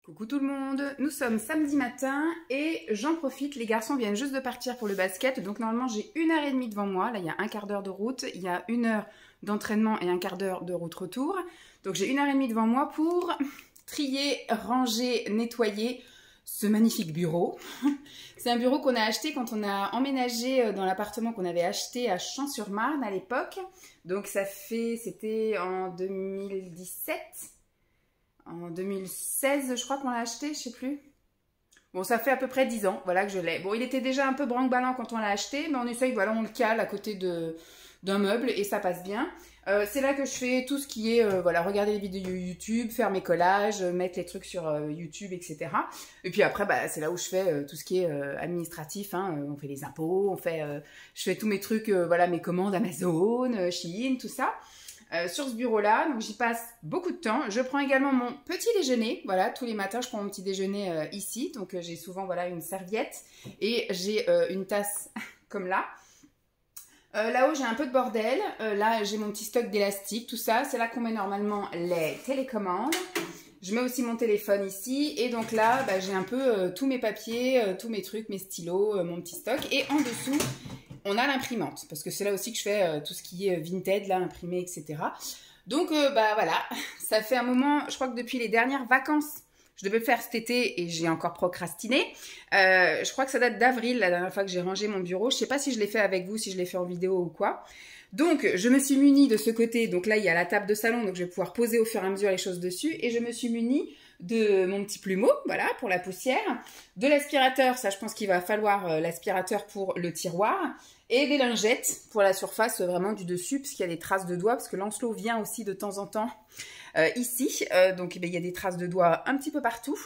Coucou tout le monde, nous sommes samedi matin et j'en profite, les garçons viennent juste de partir pour le basket, donc normalement j'ai 1h30 devant moi, là il y a un quart d'heure de route, il y a 1 heure d'entraînement et un quart d'heure de route retour, donc j'ai 1h30 devant moi pour trier, ranger, nettoyer ce magnifique bureau. C'est un bureau qu'on a acheté quand on a emménagé dans l'appartement qu'on avait acheté à Champs-sur-Marne à l'époque, donc c'était en 2017. En 2016, je crois qu'on l'a acheté, je sais plus. Bon, ça fait à peu près 10 ans, voilà, que je l'ai. Bon, il était déjà un peu branque-ballant quand on l'a acheté, mais on essaye, voilà, on le cale à côté d'un meuble et ça passe bien. C'est là que je fais tout ce qui est, voilà, regarder les vidéos YouTube, faire mes collages, mettre les trucs sur YouTube, etc. Et puis après, bah, c'est là où je fais tout ce qui est administratif, hein. On fait les impôts, je fais tous mes trucs, voilà, mes commandes Amazon, Shein, tout ça. Sur ce bureau-là, donc j'y passe beaucoup de temps. Je prends également mon petit déjeuner, voilà, tous les matins je prends mon petit déjeuner ici, donc j'ai souvent voilà une serviette et j'ai une tasse comme là. Là-haut j'ai un peu de bordel, là j'ai mon petit stock d'élastique, tout ça, c'est là qu'on met normalement les télécommandes. Je mets aussi mon téléphone ici et donc là bah, j'ai un peu tous mes papiers, tous mes trucs, mes stylos, mon petit stock et en dessous on a l'imprimante, parce que c'est là aussi que je fais tout ce qui est Vinted, là, imprimé, etc. Donc, bah voilà, ça fait un moment, je crois que depuis les dernières vacances, je devais le faire cet été et j'ai encore procrastiné. Je crois que ça date d'avril, la dernière fois que j'ai rangé mon bureau. Je sais pas si je l'ai fait avec vous, si je l'ai fait en vidéo ou quoi. Donc, je me suis munie de ce côté, donc là, il y a la table de salon, donc je vais pouvoir poser au fur et à mesure les choses dessus. Et je me suis munie de mon petit plumeau, voilà, pour la poussière, de l'aspirateur, ça je pense qu'il va falloir l'aspirateur pour le tiroir, et des lingettes pour la surface vraiment du dessus, parce qu'il y a des traces de doigts, parce que Lancelot vient aussi de temps en temps ici, donc il y a des traces de doigts un petit peu partout.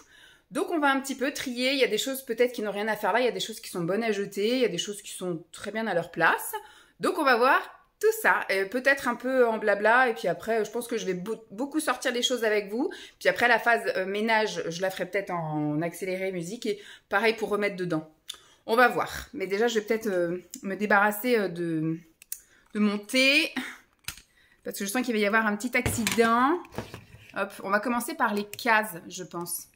Donc on va un petit peu trier, il y a des choses peut-être qui n'ont rien à faire là, il y a des choses qui sont bonnes à jeter, il y a des choses qui sont très bien à leur place. Donc on va voir tout ça, peut-être un peu en blabla, et puis après, je pense que je vais beaucoup sortir des choses avec vous. Puis après, la phase ménage, je la ferai peut-être en accéléré musique, et pareil pour remettre dedans. On va voir. Mais déjà, je vais peut-être me débarrasser de mon thé, parce que je sens qu'il va y avoir un petit accident. Hop, on va commencer par les cases, je pense.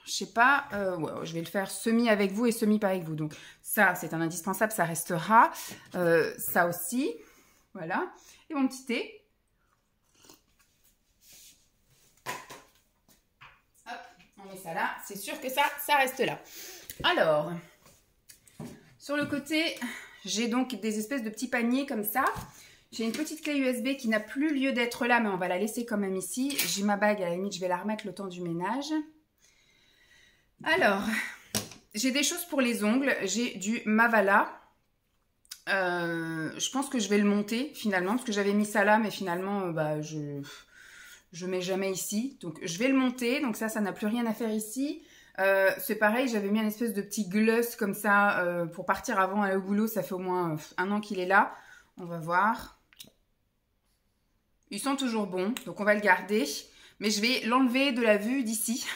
Je sais pas, ouais, je vais le faire semi avec vous et semi pas avec vous. Donc ça, c'est un indispensable, ça restera. Ça aussi, voilà. Et mon petit thé. Hop, on met ça là. C'est sûr que ça reste là. Alors, sur le côté, j'ai donc des espèces de petits paniers comme ça. J'ai une petite clé USB qui n'a plus lieu d'être là, mais on va la laisser quand même ici. J'ai ma bague, à la limite, je vais la remettre le temps du ménage. Alors, j'ai des choses pour les ongles. J'ai du Mavala. Je pense que je vais le monter finalement, parce que j'avais mis ça là, mais finalement, bah, je mets jamais ici. Donc, je vais le monter. Donc ça n'a plus rien à faire ici. C'est pareil, j'avais mis un espèce de petit gloss comme ça pour partir avant à aller au boulot. Ça fait au moins 1 an qu'il est là. On va voir. Ils sont toujours bons, donc on va le garder. Mais je vais l'enlever de la vue d'ici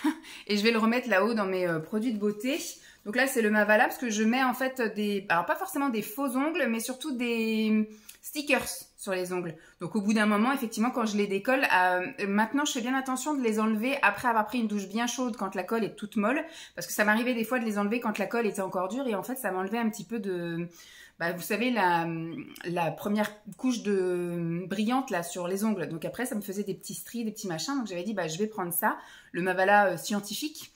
et je vais le remettre là-haut dans mes produits de beauté. Donc là, c'est le Mavala parce que je mets en fait alors pas forcément des faux ongles, mais surtout des stickers sur les ongles. Donc au bout d'un moment, effectivement, quand je les décolle, maintenant je fais bien attention de les enlever après avoir pris une douche bien chaude quand la colle est toute molle. Parce que ça m'arrivait des fois de les enlever quand la colle était encore dure et en fait, ça m'enlevait un petit peu de... Bah, vous savez, la première couche de brillante là sur les ongles. Donc après, ça me faisait des petits stries, des petits machins. Donc j'avais dit, bah, je vais prendre ça, le Mavala scientifique,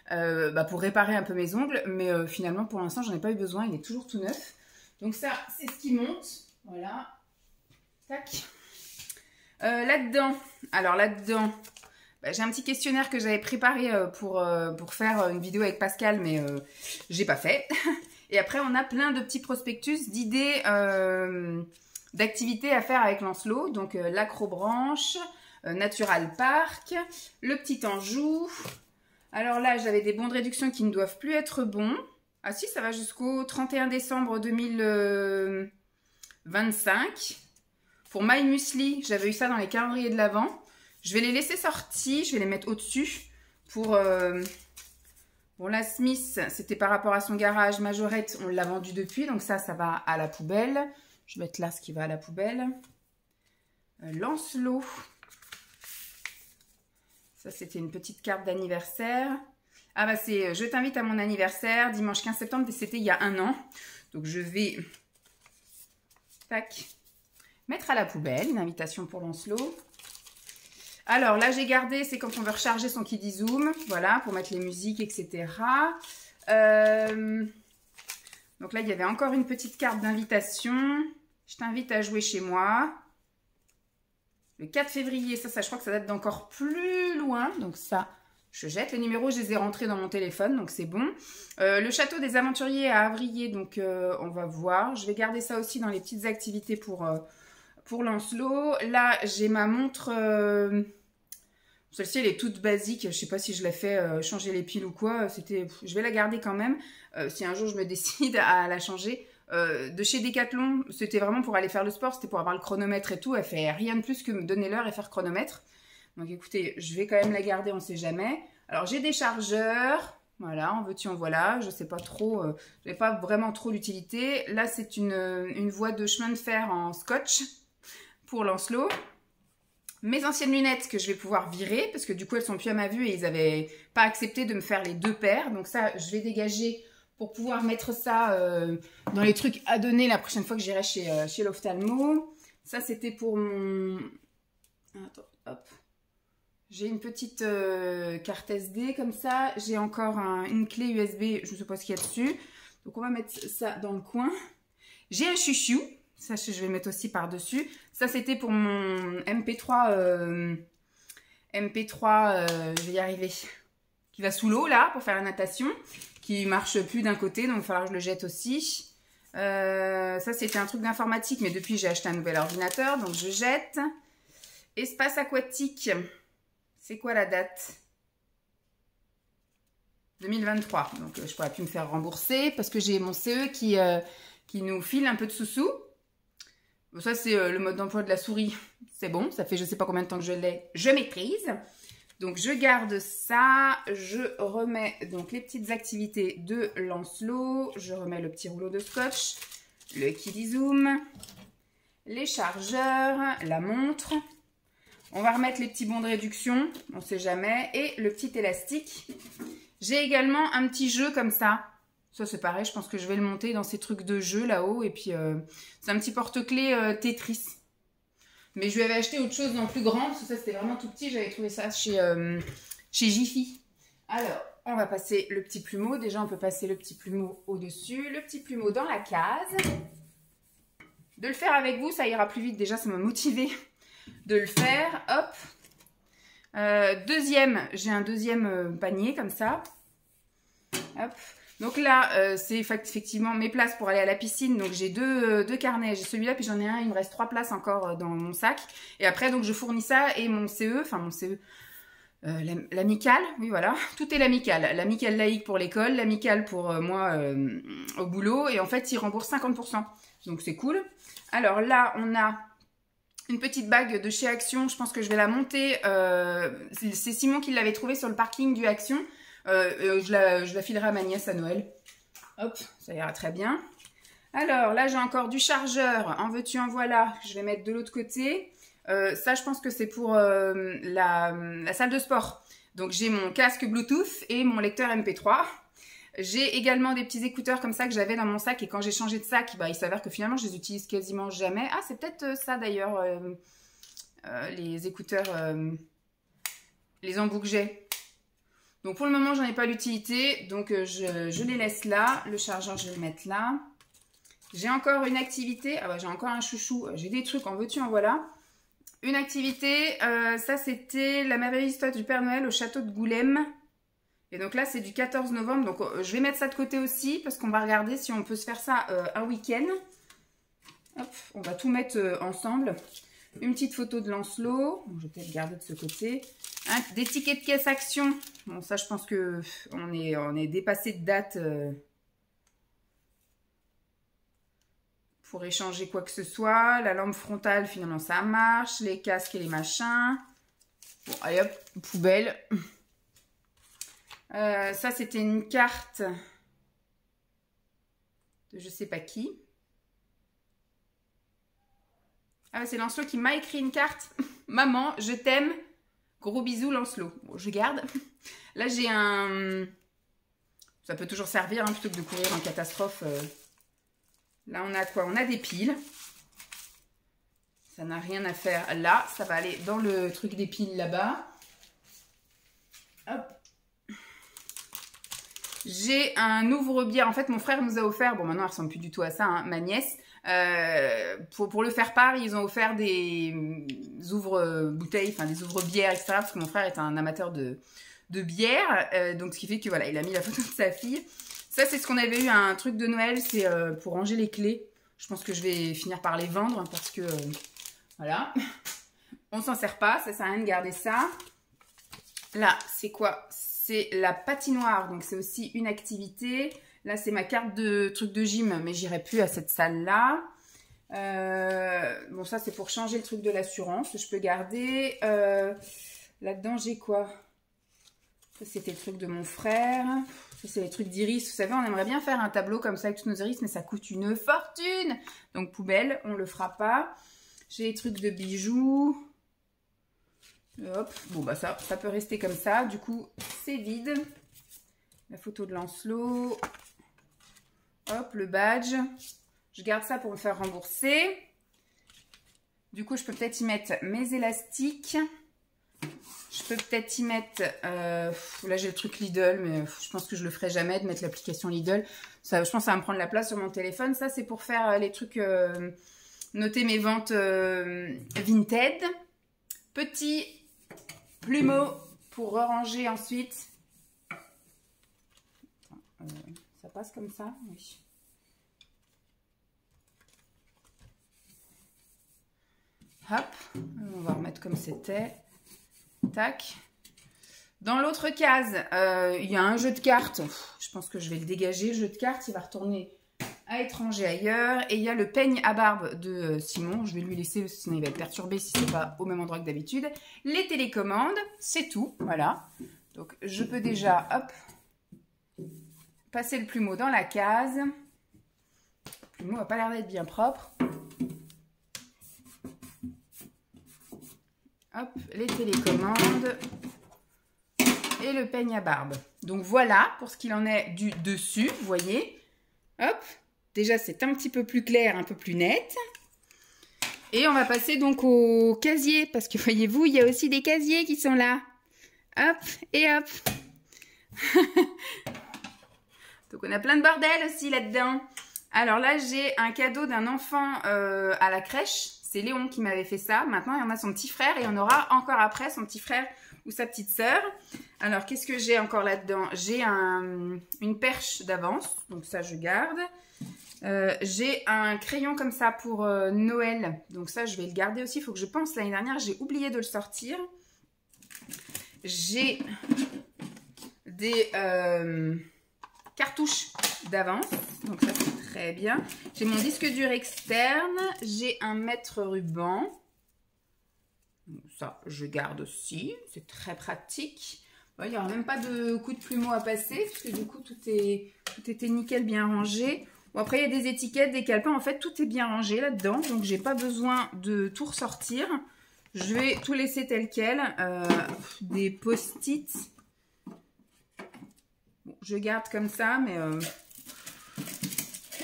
bah, pour réparer un peu mes ongles. Mais finalement, pour l'instant, j'en ai pas eu besoin. Il est toujours tout neuf. Donc ça, c'est ce qui monte. Voilà. Tac. Là-dedans, alors là-dedans, bah, j'ai un petit questionnaire que j'avais préparé pour faire une vidéo avec Pascal, mais j'ai pas fait. Et après, on a plein de petits prospectus d'idées d'activités à faire avec Lancelot. Donc, l'Acrobranche, Natural Park, le Petit Anjou. Alors là, j'avais des bons de réduction qui ne doivent plus être bons. Ah si, ça va jusqu'au 31 décembre 2025. Pour My Muesli, j'avais eu ça dans les calendriers de l'Avent. Je vais les laisser sortis, je vais les mettre au-dessus pour... Bon, la Smith, c'était par rapport à son garage. Majorette, on l'a vendu depuis. Donc ça va à la poubelle. Je vais mettre là ce qui va à la poubelle. Lancelot. Ça, c'était une petite carte d'anniversaire. Ah bah c'est « Je t'invite à mon anniversaire, dimanche 15 septembre », c'était il y a 1 an. Donc je vais, tac, mettre à la poubelle, une invitation pour Lancelot. Alors là, j'ai gardé, c'est quand on veut recharger son Kiddy Zoom, voilà, pour mettre les musiques, etc. Donc là, il y avait encore une petite carte d'invitation. Je t'invite à jouer chez moi. Le 4 février, ça, je crois que ça date d'encore plus loin. Donc ça, je jette. Les numéros, je les ai rentrés dans mon téléphone, donc c'est bon. Le château des aventuriers à Avrier, donc on va voir. Je vais garder ça aussi dans les petites activités pour Lancelot. Là, j'ai ma montre... Celle-ci, elle est toute basique. Je ne sais pas si je l'ai fait changer les piles ou quoi. Je vais la garder quand même. Si un jour, je me décide à la changer. De chez Decathlon, c'était vraiment pour aller faire le sport. C'était pour avoir le chronomètre et tout. Elle fait rien de plus que me donner l'heure et faire chronomètre. Donc, écoutez, je vais quand même la garder. On ne sait jamais. Alors, j'ai des chargeurs. Voilà, en veux-tu, en voilà. Je ne sais pas trop. Je n'ai pas vraiment trop l'utilité. Là, c'est une voie de chemin de fer en scotch pour Lancelot. Mes anciennes lunettes que je vais pouvoir virer parce que du coup elles sont plus à ma vue et ils n'avaient pas accepté de me faire les 2 paires. Donc ça, je vais dégager pour pouvoir mettre ça dans les trucs à donner la prochaine fois que j'irai chez l'ophtalmo. Ça, c'était pour mon... Attends, hop. J'ai une petite carte SD comme ça. J'ai encore une clé USB, je ne sais pas ce qu'il y a dessus. Donc on va mettre ça dans le coin. J'ai un chouchou. Ça, je vais mettre aussi par-dessus. Ça, c'était pour mon MP3. Je vais y arriver. Qui va sous l'eau, là, pour faire la natation. Qui marche plus d'un côté, donc il va falloir que je le jette aussi. Ça, c'était un truc d'informatique, mais depuis, j'ai acheté un nouvel ordinateur, donc je jette. Espace aquatique. C'est quoi la date? 2023. Donc, je ne pourrais plus me faire rembourser parce que j'ai mon CE qui nous file un peu de sous-sous. Bon, ça, c'est le mode d'emploi de la souris. C'est bon, ça fait je ne sais pas combien de temps que je l'ai. Je maîtrise. Donc, je garde ça. Je remets donc les petites activités de Lancelot. Je remets le petit rouleau de scotch, le Kiddy Zoom, les chargeurs, la montre. On va remettre les petits bons de réduction, on ne sait jamais. Et le petit élastique. J'ai également un petit jeu comme ça. Ça, c'est pareil, je pense que je vais le monter dans ces trucs de jeu là-haut. Et puis, c'est un petit porte-clés Tetris. Mais je lui avais acheté autre chose en plus grand, parce que ça, c'était vraiment tout petit. J'avais trouvé ça chez Jiffy. Alors, on va passer le petit plumeau. Déjà, on peut passer le petit plumeau au-dessus. Le petit plumeau dans la case. De le faire avec vous, ça ira plus vite. Déjà, ça m'a motivé de le faire. Hop. J'ai un deuxième panier comme ça. Hop. Donc là, c'est effectivement mes places pour aller à la piscine. Donc j'ai deux carnets. J'ai celui-là, puis j'en ai un. Il me reste 3 places encore dans mon sac. Et après, donc je fournis ça et mon CE, enfin mon CE, l'amicale. Oui, voilà. Tout est l'amicale. L'amicale laïque pour l'école, l'amicale pour moi au boulot. Et en fait, ils remboursent 50%. Donc c'est cool. Alors là, on a une petite bague de chez Action. Je pense que je vais la monter. C'est Simon qui l'avait trouvée sur le parking du Action. Je la filerai à ma nièce à Noël. Hop, ça ira très bien. Alors, là, j'ai encore du chargeur. En veux-tu, en voilà. Je vais mettre de l'autre côté. Ça, je pense que c'est pour la salle de sport. Donc, j'ai mon casque Bluetooth et mon lecteur MP3. J'ai également des petits écouteurs comme ça que j'avais dans mon sac. Et quand j'ai changé de sac, bah, il s'avère que finalement, je les utilise quasiment jamais. Ah, c'est peut-être ça d'ailleurs, les écouteurs, les embouts que j'ai. Donc pour le moment, j'en ai pas l'utilité, donc je les laisse là. Le chargeur, je vais le mettre là. J'ai encore une activité. Ah bah j'ai encore un chouchou. J'ai des trucs, en veux-tu, en voilà. Une activité, ça c'était la merveilleuse histoire du Père Noël au château de Goulême. Et donc là, c'est du 14 novembre. Donc je vais mettre ça de côté aussi, parce qu'on va regarder si on peut se faire ça un week-end. Hop, on va tout mettre ensemble. Une petite photo de Lancelot. Bon, je vais peut-être garder de ce côté. Des tickets de caisse Action. Bon, ça, je pense que on est dépassé de date pour échanger quoi que ce soit. La lampe frontale, finalement, ça marche. Les casques et les machins. Bon, allez hop, poubelle. Ça, c'était une carte de je sais pas qui. Ah, c'est Lancelot qui m'a écrit une carte. Maman, je t'aime. Gros bisous, Lancelot. Bon, je garde. Là, j'ai un... Ça peut toujours servir, hein, plutôt que de courir en catastrophe. Là, on a quoi? On a des piles. Ça n'a rien à faire là. Ça va aller dans le truc des piles là-bas. Hop. J'ai un ouvre-bière. En fait, mon frère nous a offert, bon maintenant elle ressemble plus du tout à ça, hein, ma nièce, pour le faire part, ils ont offert des ouvre-bouteilles, enfin des ouvre-bières, etc. Parce que mon frère est un amateur de bière. Donc ce qui fait que voilà, il a mis la photo de sa fille. Ça, c'est ce qu'on avait eu, un truc de Noël, c'est pour ranger les clés. Je pense que je vais finir par les vendre parce que, voilà, on s'en sert pas, ça sert à rien de garder ça. Là, c'est quoi? C'est la patinoire, donc c'est aussi une activité. Là, c'est ma carte de truc de gym, mais j'irai plus à cette salle-là. Bon, ça, c'est pour changer le truc de l'assurance. Je peux garder. Là-dedans, j'ai quoi? Ça, c'était le truc de mon frère. Ça, c'est les trucs d'iris. Vous savez, on aimerait bien faire un tableau comme ça avec tous nos iris, mais ça coûte une fortune. Donc, poubelle, on ne le fera pas. J'ai les trucs de bijoux. Hop, bon bah ça peut rester comme ça. Du coup, c'est vide. La photo de Lancelot. Hop, le badge. Je garde ça pour me faire rembourser. Du coup, je peux peut-être y mettre mes élastiques. Je peux peut-être y mettre... là, j'ai le truc Lidl, mais je pense que je le ferai jamais de mettre l'application Lidl. Ça, je pense que ça va me prendre la place sur mon téléphone. Ça, c'est pour faire les trucs... noter mes ventes Vinted. Petit... plumeau pour ranger ensuite. Ça passe comme ça? Oui. Hop, on va remettre comme c'était. Tac. Dans l'autre case, il y a un jeu de cartes. Je pense que je vais le dégager. Le jeu de cartes, il va retourner à étranger ailleurs. Et il y a le peigne à barbe de Simon. Je vais lui laisser, sinon il va être perturbé si c'est pas au même endroit que d'habitude. Les télécommandes, c'est tout. Voilà. Donc je peux déjà, hop, passer le plumeau dans la case. Le plumeau n'a pas l'air d'être bien propre. Hop, les télécommandes. Et le peigne à barbe. Donc voilà pour ce qu'il en est du dessus, vous voyez. Hop, déjà c'est un petit peu plus clair, un peu plus net. Et on va passer donc au casier, parce que voyez-vous, il y a aussi des casiers qui sont là. Hop, et hop. Donc on a plein de bordel aussi là-dedans. Alors là, j'ai un cadeau d'un enfant à la crèche. C'est Léon qui m'avait fait ça. Maintenant, il y en a son petit frère et il y en aura encore après son petit frère ou sa petite sœur. Alors, qu'est-ce que j'ai encore là-dedans? J'ai une perche d'avance, donc ça, je garde. J'ai un crayon comme ça pour Noël, donc ça, je vais le garder aussi. Il faut que je pense, l'année dernière, j'ai oublié de le sortir. J'ai des cartouches d'avance, donc ça, c'est très bien. J'ai mon disque dur externe, j'ai un mètre ruban. Ça, je garde aussi, c'est très pratique. Il n'y aura même pas de coup de plumeau à passer, parce que du coup, tout était nickel, bien rangé. Bon, après, il y a des étiquettes, des calepins. En fait, tout est bien rangé là-dedans, donc j'ai pas besoin de tout ressortir. Je vais tout laisser tel quel. Des post-it. Bon, je garde comme ça, mais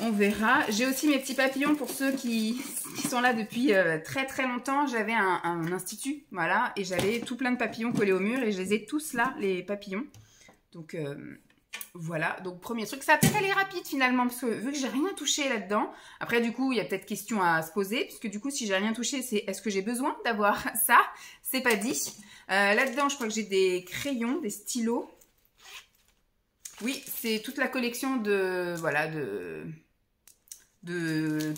on verra. J'ai aussi mes petits papillons pour ceux qui sont là depuis très très longtemps. J'avais un institut, voilà, et j'avais tout plein de papillons collés au mur et je les ai tous là, les papillons. Donc voilà, donc premier truc. Ça va peut-être aller rapide finalement parce que vu que j'ai rien touché là-dedans. Après du coup, il y a peut-être question à se poser puisque du coup, si j'ai rien touché, c'est est-ce que j'ai besoin d'avoir ça? C'est pas dit. Là-dedans, je crois que j'ai des crayons, des stylos. Oui, c'est toute la collection de voilà de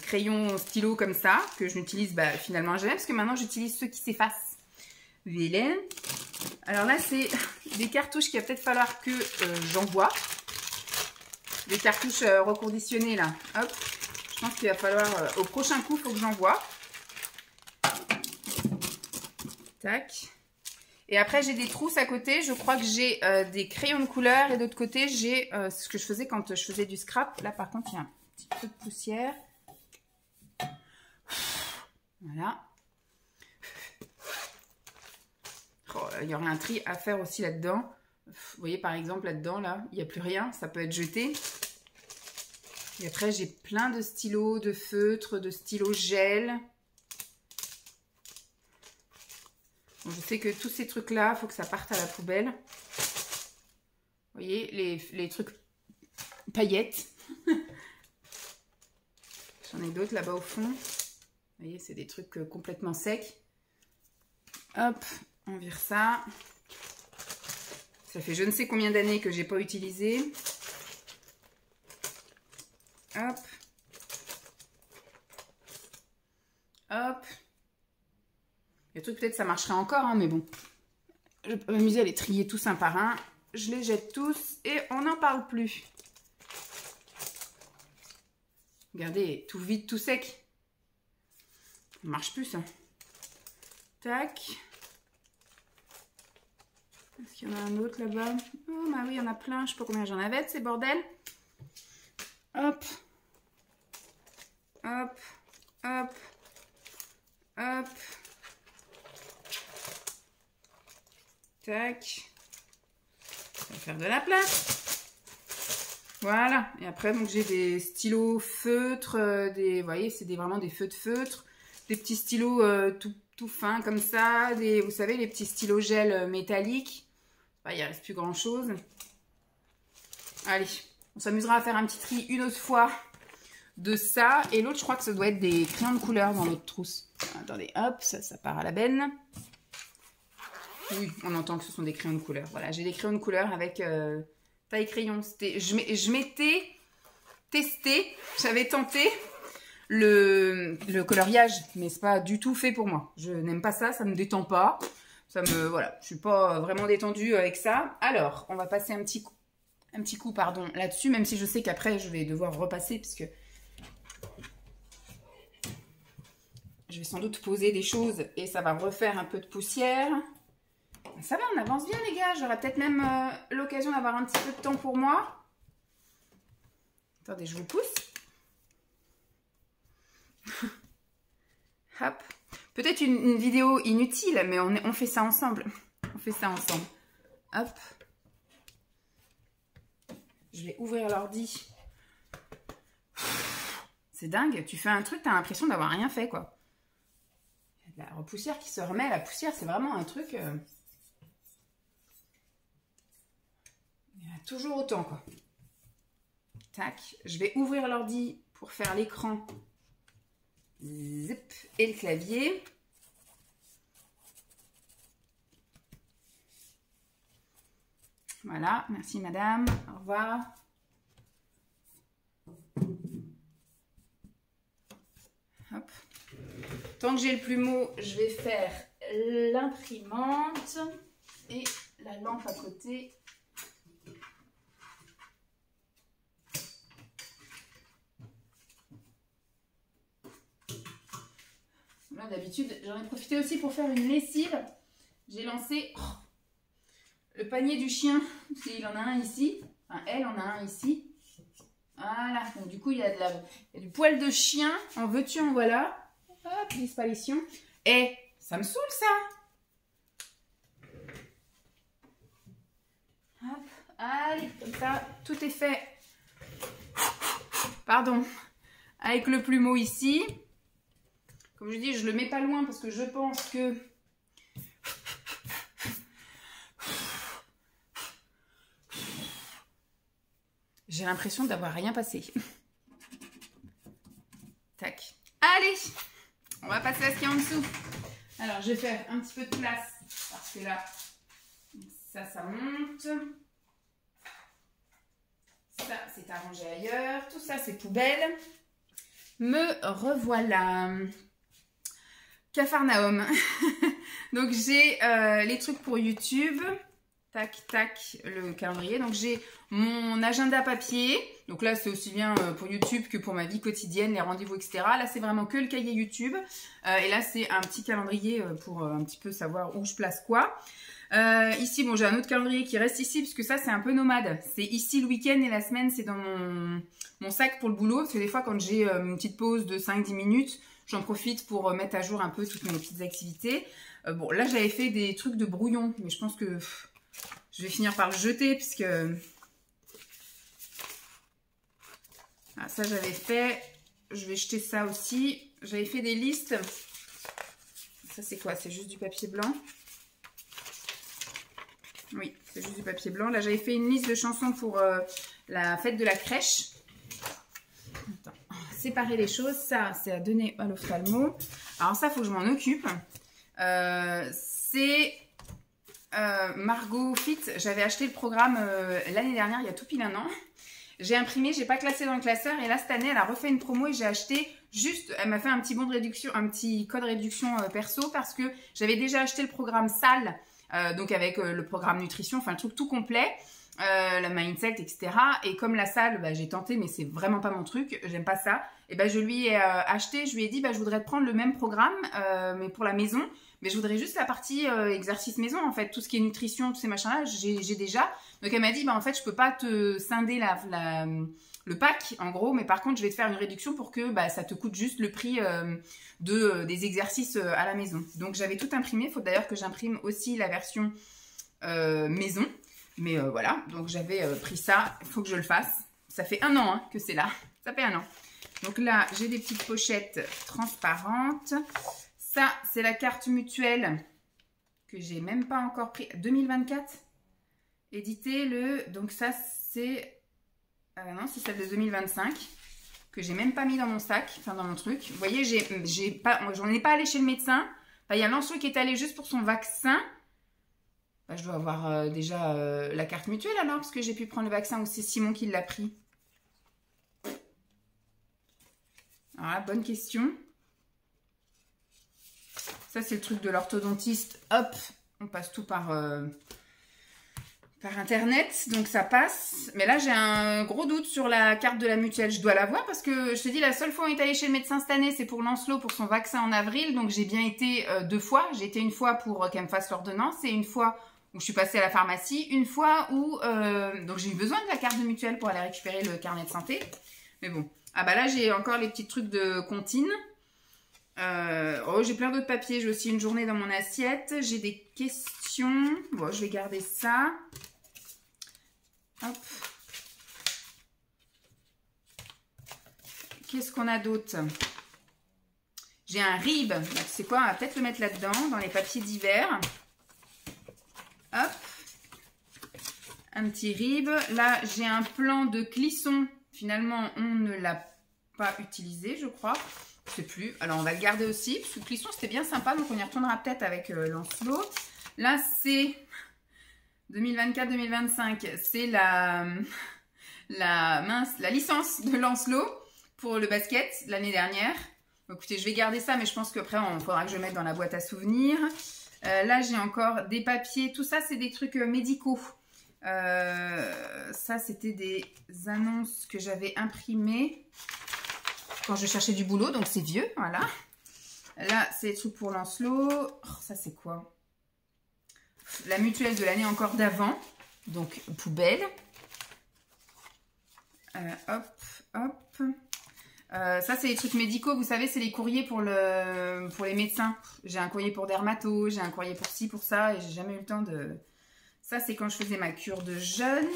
crayons stylos comme ça, que je n'utilise finalement jamais, parce que maintenant j'utilise ceux qui s'effacent. Voilà. Alors là, c'est des cartouches qu'il va peut-être falloir que j'envoie. Des cartouches reconditionnées là. Hop. Je pense qu'il va falloir, au prochain coup, il faut que j'envoie. Tac. Et après, j'ai des trousses à côté. Je crois que j'ai des crayons de couleur. Et d'autre côté, j'ai ce que je faisais quand je faisais du scrap. Là, par contre, il y a un petit peu de poussière. Voilà. Oh, il y aurait un tri à faire aussi là-dedans. Vous voyez, par exemple, là-dedans, là, il n'y a plus rien. Ça peut être jeté. Et après, j'ai plein de stylos, de feutres, de stylos gel. Bon, je sais que tous ces trucs-là, il faut que ça parte à la poubelle. Vous voyez, les trucs paillettes. J'en ai d'autres là-bas au fond. Vous voyez, c'est des trucs complètement secs. Hop, on vire ça. Ça fait je ne sais combien d'années que j'ai pas utilisé. Hop. Hop. Les trucs, peut-être ça marcherait encore, hein, mais bon. Je peux m'amuser à les trier tous un par un. Je les jette tous et on n'en parle plus. Regardez, tout vide, tout sec. Ça ne marche plus, ça. Tac. Est-ce qu'il y en a un autre là-bas? Oh, bah oui, il y en a plein. Je ne sais pas combien j'en avais de ces bordels. Hop. Hop. Hop. Hop. Tac. Ça va faire de la place. Voilà. Et après, donc j'ai des stylos feutres. Vous voyez, c'est vraiment des feux de feutre. Des petits stylos tout fins comme ça. Vous savez, les petits stylos gel métalliques. Enfin, il ne reste plus grand-chose. Allez, on s'amusera à faire un petit tri une autre fois de ça. Et l'autre, je crois que ça doit être des crayons de couleur dans notre trousse. Attendez, hop, ça part à la benne. Oui, on entend que ce sont des crayons de couleur. Voilà, j'ai des crayons de couleur avec taille crayon. Je m'étais testé, j'avais tenté le coloriage, mais c'est pas du tout fait pour moi. Je n'aime pas ça, ça me détend pas. Voilà, je suis pas vraiment détendue avec ça. Alors, on va passer un petit coup là-dessus, même si je sais qu'après je vais devoir repasser parce que je vais sans doute poser des choses et ça va refaire un peu de poussière. Ça va, on avance bien les gars. J'aurai peut-être même l'occasion d'avoir un petit peu de temps pour moi. Attendez, je vous pousse. Hop. Peut-être une vidéo inutile, mais on fait ça ensemble. On fait ça ensemble. Hop. Je vais ouvrir l'ordi. C'est dingue. Tu fais un truc, tu as l'impression d'avoir rien fait, quoi. Il y a de la repoussière qui se remet. La poussière, c'est vraiment un truc... Il y en a toujours autant, quoi. Tac. Je vais ouvrir l'ordi pour faire l'écran. Zip. Et le clavier. Voilà. Merci, madame. Au revoir. Hop. Tant que j'ai le plumeau, je vais faire l'imprimante et la lampe à côté. Là, d'habitude, j'en ai profité aussi pour faire une lessive. J'ai lancé le panier du chien. Il en a un ici. Enfin, elle en a un ici. Voilà. Donc, du coup, il y a du poil de chien. En veux-tu, en voilà. Hop, disparition. Et ça me saoule, ça. Hop. Allez, comme ça, tout est fait. Pardon. Avec le plumeau ici. Comme je dis, je le mets pas loin parce que je pense que... J'ai l'impression d'avoir rien passé. Tac. Allez, on va passer à ce qu'il y a en dessous. Alors, je vais faire un petit peu de place parce que là, ça monte. Ça, c'est arrangé ailleurs. Tout ça, c'est poubelle. Me revoilà. Capharnaüm. Donc, j'ai les trucs pour YouTube. Tac, tac, le calendrier. Donc, j'ai mon agenda papier. Donc là, c'est aussi bien pour YouTube que pour ma vie quotidienne, les rendez-vous, etc. Là, c'est vraiment que le cahier YouTube. Et là, c'est un petit calendrier pour un petit peu savoir où je place quoi. Ici, bon, j'ai un autre calendrier qui reste ici, puisque ça, c'est un peu nomade. C'est ici le week-end et la semaine, c'est dans mon sac pour le boulot. Parce que des fois, quand j'ai une petite pause de 5-10 minutes, j'en profite pour mettre à jour un peu toutes mes petites activités. Bon, là, j'avais fait des trucs de brouillon, mais je pense que je vais finir par le jeter, puisque... Ah, ça, j'avais fait... Je vais jeter ça aussi. J'avais fait des listes. Ça, c'est quoi? C'est juste du papier blanc. Oui, c'est juste du papier blanc. Là, j'avais fait une liste de chansons pour la fête de la crèche. Attends, séparer les choses. Ça, c'est à donner à l'ophtalmo. Alors ça, il faut que je m'en occupe. C'est Margot Fit. J'avais acheté le programme l'année dernière, il y a tout pile un an. J'ai imprimé, j'ai pas classé dans le classeur. Et là, cette année, elle a refait une promo et j'ai acheté juste... Elle m'a fait un petit bon de réduction, un petit code réduction perso parce que j'avais déjà acheté le programme salle. Donc avec le programme nutrition, enfin le truc tout complet, la mindset, etc. Et comme la salle, bah, j'ai tenté, mais c'est vraiment pas mon truc, j'aime pas ça. Et bah, je lui ai acheté, je lui ai dit, bah, je voudrais te prendre le même programme, mais pour la maison. Mais je voudrais juste la partie exercice maison, en fait. Tout ce qui est nutrition, tous ces machins-là, j'ai déjà. Donc elle m'a dit, bah, en fait, je peux pas te scinder le pack, en gros, mais par contre, je vais te faire une réduction pour que bah, ça te coûte juste le prix des exercices à la maison. Donc, j'avais tout imprimé. Il faut d'ailleurs que j'imprime aussi la version maison. Mais voilà, donc j'avais pris ça. Il faut que je le fasse. Ça fait un an que c'est là. Ça fait un an. Donc là, j'ai des petites pochettes transparentes. Ça, c'est la carte mutuelle que j'ai même pas encore pris. 2024. Édité le... Donc ça, c'est... non, c'est celle de 2025 que j'ai même pas mis dans mon sac, enfin dans mon truc. Vous voyez, j'en ai pas allé chez le médecin. Enfin, il y a Lancelot qui est allé juste pour son vaccin. Bah, je dois avoir déjà la carte mutuelle alors, parce que j'ai pu prendre le vaccin ou c'est Simon qui l'a pris. Alors là, bonne question. Ça, c'est le truc de l'orthodontiste. Hop, on passe tout par internet, donc ça passe. Mais là, j'ai un gros doute sur la carte de la mutuelle. Je dois l'avoir parce que je te dis, la seule fois où on est allé chez le médecin cette année, c'est pour Lancelot, pour son vaccin en avril. Donc, j'ai bien été 2 fois. J'ai été une fois pour qu'elle me fasse l'ordonnance et une fois où je suis passée à la pharmacie. Une fois où... donc, j'ai eu besoin de la carte de mutuelle pour aller récupérer le carnet de santé. Mais bon. Ah bah là, j'ai encore les petits trucs de comptine. Oh, j'ai plein d'autres papiers. J'ai aussi une journée dans mon assiette. J'ai des questions. Bon, je vais garder ça. Hop. Qu'est-ce qu'on a d'autre? J'ai un rib. C'est quoi? On va peut-être le mettre là-dedans, dans les papiers d'hiver. Hop. Un petit rib. Là, j'ai un plan de clisson. Finalement, on ne l'a pas utilisé, je crois. Je ne sais plus. Alors, on va le garder aussi. Parce que le clisson, c'était bien sympa. Donc, on y retournera peut-être avec Lancelot. Là, c'est 2024-2025. C'est la licence de Lancelot pour le basket l'année dernière. Bon, écoutez, je vais garder ça. Mais je pense qu'après, il faudra que je mette dans la boîte à souvenirs. Là, j'ai encore des papiers. Tout ça, c'est des trucs médicaux. Ça, c'était des annonces que j'avais imprimées quand je cherchais du boulot, donc c'est vieux, voilà. Là, c'est des trucs pour Lancelot. Oh, ça, c'est quoi? La mutuelle de l'année encore d'avant, donc poubelle. Hop, hop. Ça, c'est les trucs médicaux, vous savez, c'est les courriers pour les médecins. J'ai un courrier pour dermato, j'ai un courrier pour ci, pour ça, et j'ai jamais eu le temps de... Ça, c'est quand je faisais ma cure de jeûne.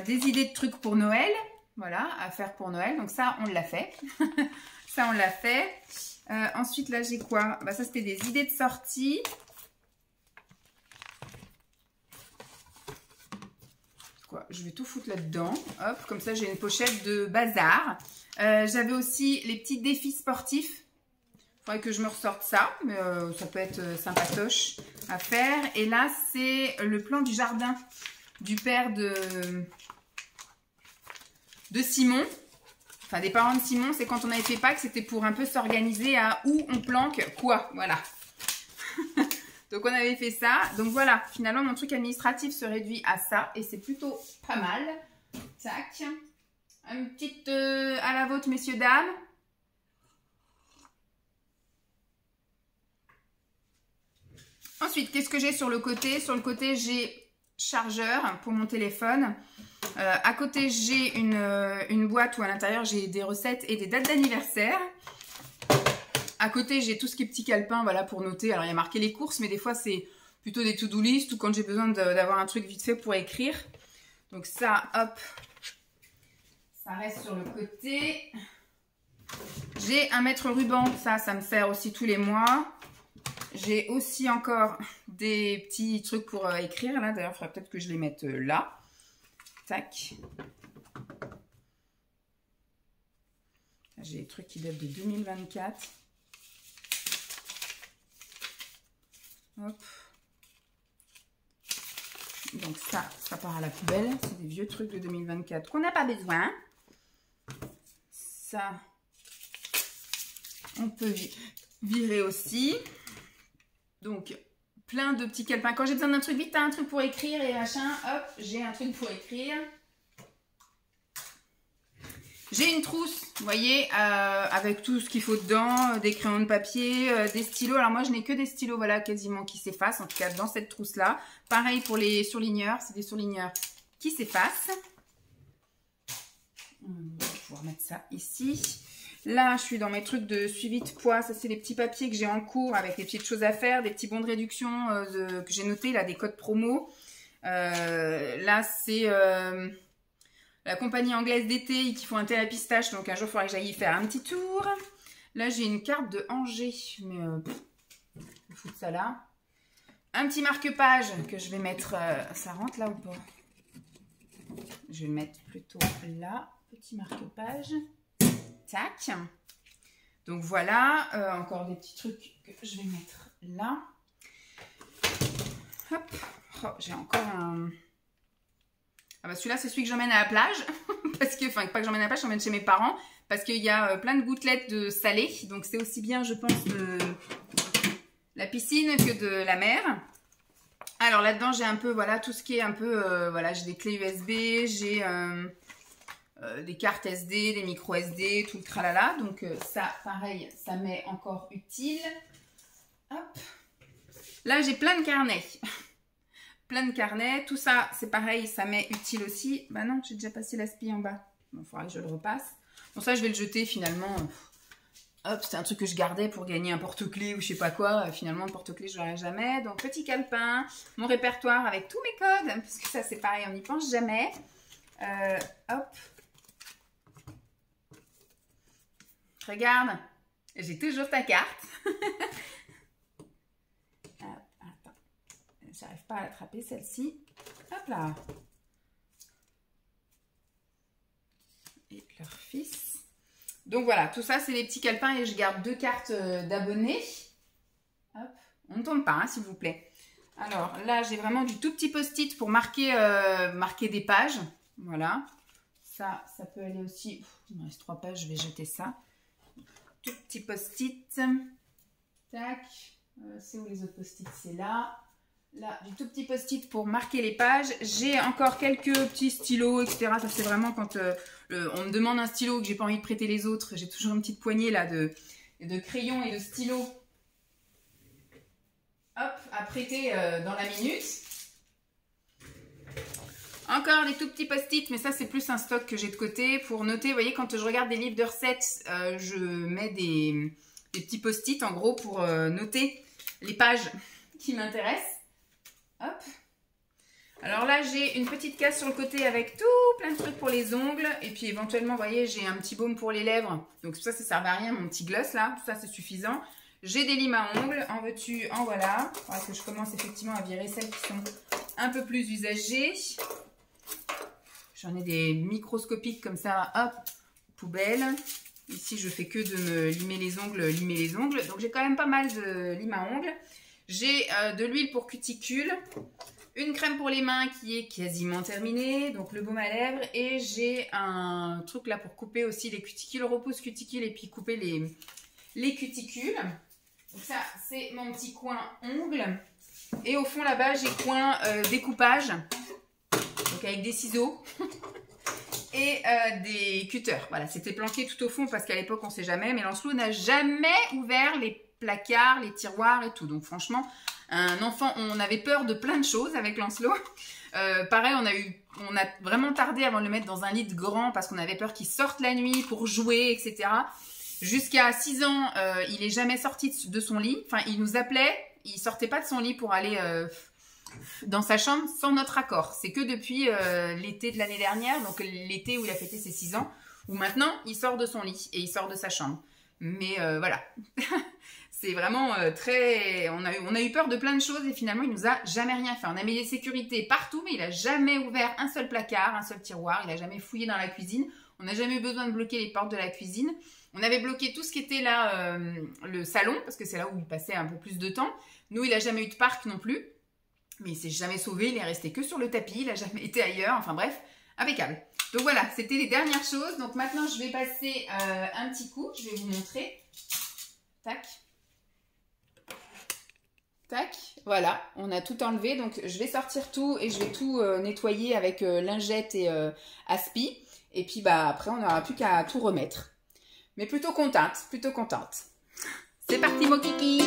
Des idées de trucs pour Noël. Voilà, à faire pour Noël. Donc ça, on l'a fait. Ça, on l'a fait. Ensuite, là, j'ai quoi? Bah, ça, c'était des idées de sortie. Quoi? Je vais tout foutre là-dedans. Hop, comme ça, j'ai une pochette de bazar. J'avais aussi les petits défis sportifs. Il faudrait que je me ressorte ça, mais ça peut être sympatoche à faire. Et là, c'est le plan du jardin du père de Simon. Enfin, des parents de Simon, c'est quand on avait fait Pâques, c'était pour un peu s'organiser à où on planque quoi. Voilà. Donc, on avait fait ça. Donc, voilà. Finalement, mon truc administratif se réduit à ça. Et c'est plutôt pas mal. Tac. Une petite à la vôtre, messieurs, dames. Ensuite, qu'est-ce que j'ai sur le côté? Sur le côté, j'ai chargeur pour mon téléphone. À côté, j'ai une boîte où à l'intérieur, j'ai des recettes et des dates d'anniversaire. À côté, j'ai tout ce qui est petit calepin, voilà, pour noter. Alors, il y a marqué les courses, mais des fois, c'est plutôt des to-do list ou quand j'ai besoin d'avoir un truc vite fait pour écrire. Donc ça, hop, ça reste sur le côté. J'ai un mètre ruban, ça me sert aussi tous les mois. J'ai aussi encore des petits trucs pour écrire, là. D'ailleurs, il faudrait peut-être que je les mette là. Tac. J'ai des trucs qui datent de 2024. Hop. Donc ça part à la poubelle. C'est des vieux trucs de 2024 qu'on n'a pas besoin. Ça, on peut virer aussi. Donc, plein de petits calepins. Quand j'ai besoin d'un truc vite, t'as un truc pour écrire et machin. Hop, j'ai un truc pour écrire. J'ai une trousse, vous voyez, avec tout ce qu'il faut dedans, des crayons de papier, des stylos. Alors moi, je n'ai que des stylos, voilà, quasiment qui s'effacent, en tout cas dans cette trousse-là. Pareil pour les surligneurs, c'est des surligneurs qui s'effacent. On va pouvoir mettre ça ici. Là, je suis dans mes trucs de suivi de poids. Ça, c'est les petits papiers que j'ai en cours avec les petites choses à faire, des petits bons de réduction que j'ai notés, là, des codes promo. Là, c'est... la compagnie anglaise d'été qui font un thé à la pistache, donc un jour il faudra que j'aille y faire un petit tour. Là j'ai une carte de Angers, mais je vais foutre ça là. Un petit marque-page que je vais mettre, ça rentre là ou pas? Je vais le mettre plutôt là, petit marque-page. Tac. Donc voilà, encore des petits trucs que je vais mettre là. Hop, oh, j'ai encore un... Ah bah celui-là, c'est celui que j'emmène à la plage. Parce que, enfin, pas que j'emmène à la plage, j'emmène chez mes parents. Parce qu'il y a plein de gouttelettes de salé. Donc, c'est aussi bien, je pense, de la piscine que de la mer. Alors, là-dedans, j'ai un peu, voilà, tout ce qui est un peu... voilà, j'ai des clés USB, j'ai des cartes SD, des micros SD, tout le tralala. Donc, ça, pareil, ça m'est encore utile. Hop. Là, j'ai plein de carnets. Plein de carnets, tout ça c'est pareil, ça m'est utile aussi. Bah non, j'ai déjà passé l'aspi en bas. Bon, il faudra que je le repasse. Bon, ça je vais le jeter finalement. Hop, c'était un truc que je gardais pour gagner un porte-clés ou je sais pas quoi. Finalement, le porte-clés je l'aurai jamais. Donc petit calepin, mon répertoire avec tous mes codes, parce que ça c'est pareil, on n'y pense jamais. Hop. Regarde, j'ai toujours ta carte. J'arrive pas à l'attraper celle-ci. Hop là. Et leur fils. Donc voilà, tout ça c'est les petits calepins et je garde 2 cartes d'abonnés. Hop, on ne tombe pas, hein, s'il vous plaît. Alors là, j'ai vraiment du tout petit post-it pour marquer, marquer des pages. Voilà. Ça peut aller aussi. Il me reste 3 pages, je vais jeter ça. Tout petit post-it. Tac. C'est où les autres post-it? C'est là. Là, du tout petit post-it pour marquer les pages. J'ai encore quelques petits stylos, etc. Ça, c'est vraiment quand on me demande un stylo que j'ai pas envie de prêter les autres. J'ai toujours une petite poignée là de crayons et de stylos. Hop, à prêter dans la minute. Encore des tout petits post-it, mais ça, c'est plus un stock que j'ai de côté pour noter. Vous voyez, quand je regarde des livres de recettes, je mets des petits post-it, en gros, pour noter les pages qui m'intéressent. Hop. Alors là, j'ai une petite case sur le côté avec tout plein de trucs pour les ongles. Et puis éventuellement, vous voyez, j'ai un petit baume pour les lèvres. Donc ça ne sert à rien, mon petit gloss là. Tout ça, c'est suffisant. J'ai des limes à ongles. En veux-tu, en voilà. Il faudra que je commence effectivement à virer celles qui sont un peu plus usagées. J'en ai des microscopiques comme ça. Hop, poubelle. Ici, je fais que de me limer les ongles. Donc j'ai quand même pas mal de limes à ongles. J'ai de l'huile pour cuticule, une crème pour les mains qui est quasiment terminée, donc le baume à lèvres, et j'ai un truc là pour couper aussi les cuticules, repousse cuticule et puis couper les cuticules. Donc ça, c'est mon petit coin ongles. Et au fond là-bas, j'ai coin découpage, donc avec des ciseaux et des cutters. Voilà, c'était planqué tout au fond parce qu'à l'époque, on ne sait jamais, mais Lancelot n'a jamais ouvert les placards, les tiroirs et tout. Donc franchement, un enfant, on avait peur de plein de choses avec Lancelot. Pareil, on a vraiment tardé avant de le mettre dans un lit grand parce qu'on avait peur qu'il sorte la nuit pour jouer, etc. Jusqu'à 6 ans, il est jamais sorti de son lit. Enfin, il nous appelait, il sortait pas de son lit pour aller dans sa chambre sans notre accord. C'est que depuis l'été de l'année dernière, donc l'été où il a fêté ses 6 ans, où maintenant, il sort de son lit et il sort de sa chambre. Mais voilà, c'est vraiment très... On a eu peur de plein de choses et finalement, il nous a jamais rien fait. On a mis des sécurités partout, mais il a jamais ouvert un seul placard, un seul tiroir. Il a jamais fouillé dans la cuisine. On n'a jamais eu besoin de bloquer les portes de la cuisine. On avait bloqué tout ce qui était là, le salon, parce que c'est là où il passait un peu plus de temps. Nous, il n'a jamais eu de parc non plus. Mais il s'est jamais sauvé, il est resté que sur le tapis, il n'a jamais été ailleurs. Enfin bref, impeccable. Donc voilà, c'était les dernières choses. Donc maintenant, je vais passer un petit coup. Je vais vous montrer. Tac. Tac. Voilà, on a tout enlevé. Donc je vais sortir tout et je vais tout nettoyer avec lingette et aspi. Et puis bah après, on n'aura plus qu'à tout remettre. Mais plutôt contente, plutôt contente. C'est parti, mon kiki!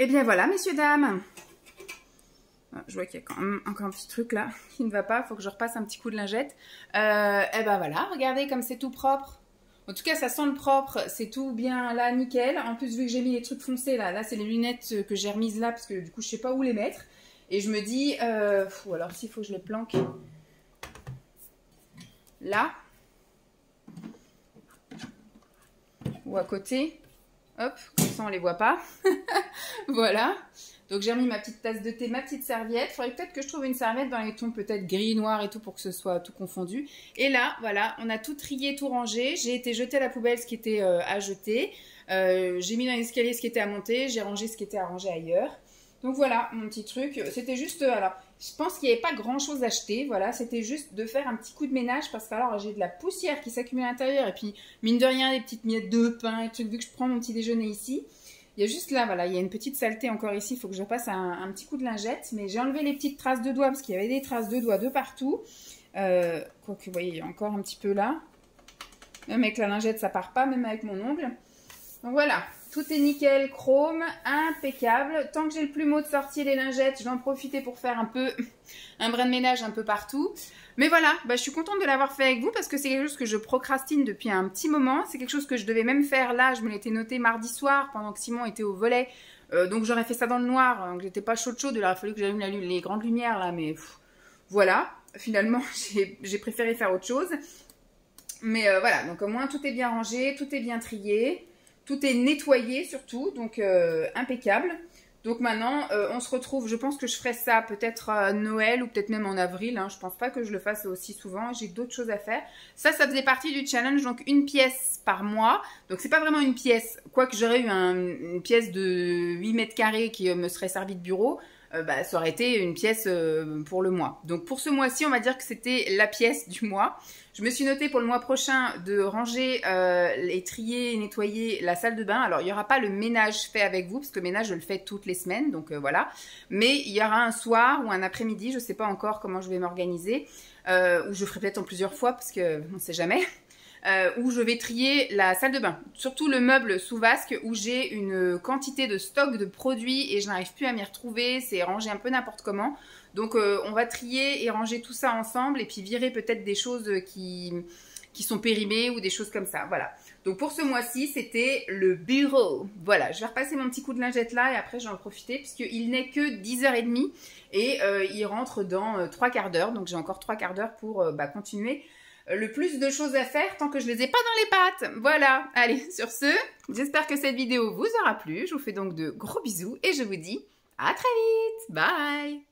Et bien voilà, messieurs, dames. Je vois qu'il y a quand même encore un petit truc là qui ne va pas. Il faut que je repasse un petit coup de lingette. Et ben voilà, regardez comme c'est tout propre. En tout cas, ça sent le propre. C'est tout bien là, nickel. En plus, vu que j'ai mis les trucs foncés là c'est les lunettes que j'ai remises là parce que du coup, je sais pas où les mettre. Et je me dis, ou alors s'il faut que je les planque là. Ou à côté. Hop, comme ça on les voit pas. Voilà. Donc j'ai remis ma petite tasse de thé, ma petite serviette. Il faudrait peut-être que je trouve une serviette dans les tons peut-être gris, noir et tout pour que ce soit tout confondu. Et là, voilà, on a tout trié, tout rangé. J'ai été jeter à la poubelle ce qui était à jeter. J'ai mis dans l'escalier ce qui était à monter. J'ai rangé ce qui était à ranger ailleurs. Donc voilà, mon petit truc. C'était juste, alors, je pense qu'il n'y avait pas grand-chose à acheter. Voilà, c'était juste de faire un petit coup de ménage parce que alors j'ai de la poussière qui s'accumule à l'intérieur et puis, mine de rien, des petites miettes de pain et tout, vu que je prends mon petit déjeuner ici. Il y a juste là, voilà, il y a une petite saleté encore ici. Il faut que je passe un petit coup de lingette. Mais j'ai enlevé les petites traces de doigts parce qu'il y avait des traces de doigts de partout. Quoique, vous voyez, il y a encore un petit peu là. Même avec la lingette, ça part pas, même avec mon ongle. Donc voilà, tout est nickel, chrome, impeccable. Tant que j'ai le plumeau de sortie et les lingettes, je vais en profiter pour faire un peu un brin de ménage un peu partout. Mais voilà, bah, je suis contente de l'avoir fait avec vous parce que c'est quelque chose que je procrastine depuis un petit moment. C'est quelque chose que je devais même faire là, je me l'étais noté mardi soir pendant que Simon était au volet. Donc j'aurais fait ça dans le noir, donc j'étais pas chaude, il aurait fallu que j'allume les grandes lumières là, mais voilà. Finalement, j'ai préféré faire autre chose. Mais voilà, donc au moins tout est bien rangé, tout est bien trié. Tout est nettoyé surtout, donc impeccable. Donc maintenant, on se retrouve, je pense que je ferai ça peut-être à Noël ou peut-être même en avril. Hein. Je pense pas que je le fasse aussi souvent, j'ai d'autres choses à faire. Ça faisait partie du challenge, donc une pièce par mois. Donc c'est pas vraiment une pièce, quoique j'aurais eu une pièce de 8 mètres carrés qui me serait servi de bureau. Bah, ça aurait été une pièce pour le mois. Donc pour ce mois-ci, on va dire que c'était la pièce du mois. Je me suis notée pour le mois prochain de ranger et trier et nettoyer la salle de bain. Alors il n'y aura pas le ménage fait avec vous, parce que le ménage je le fais toutes les semaines, donc voilà. Mais il y aura un soir ou un après-midi, je ne sais pas encore comment je vais m'organiser, ou je ferai peut-être en plusieurs fois, parce qu'on ne sait jamais. Où je vais trier la salle de bain, surtout le meuble sous vasque où j'ai une quantité de stock de produits et je n'arrive plus à m'y retrouver, c'est rangé un peu n'importe comment. Donc on va trier et ranger tout ça ensemble et puis virer peut-être des choses qui sont périmées ou des choses comme ça, voilà. Donc pour ce mois-ci, c'était le bureau. Voilà, je vais repasser mon petit coup de lingette là et après je vais en profiter puisqu'il n'est que 10h30 et il rentre dans 3 quarts d'heure, donc j'ai encore 3 quarts d'heure pour continuer le plus de choses à faire tant que je les ai pas dans les pattes. Voilà, allez, sur ce, j'espère que cette vidéo vous aura plu. Je vous fais donc de gros bisous et je vous dis à très vite. Bye!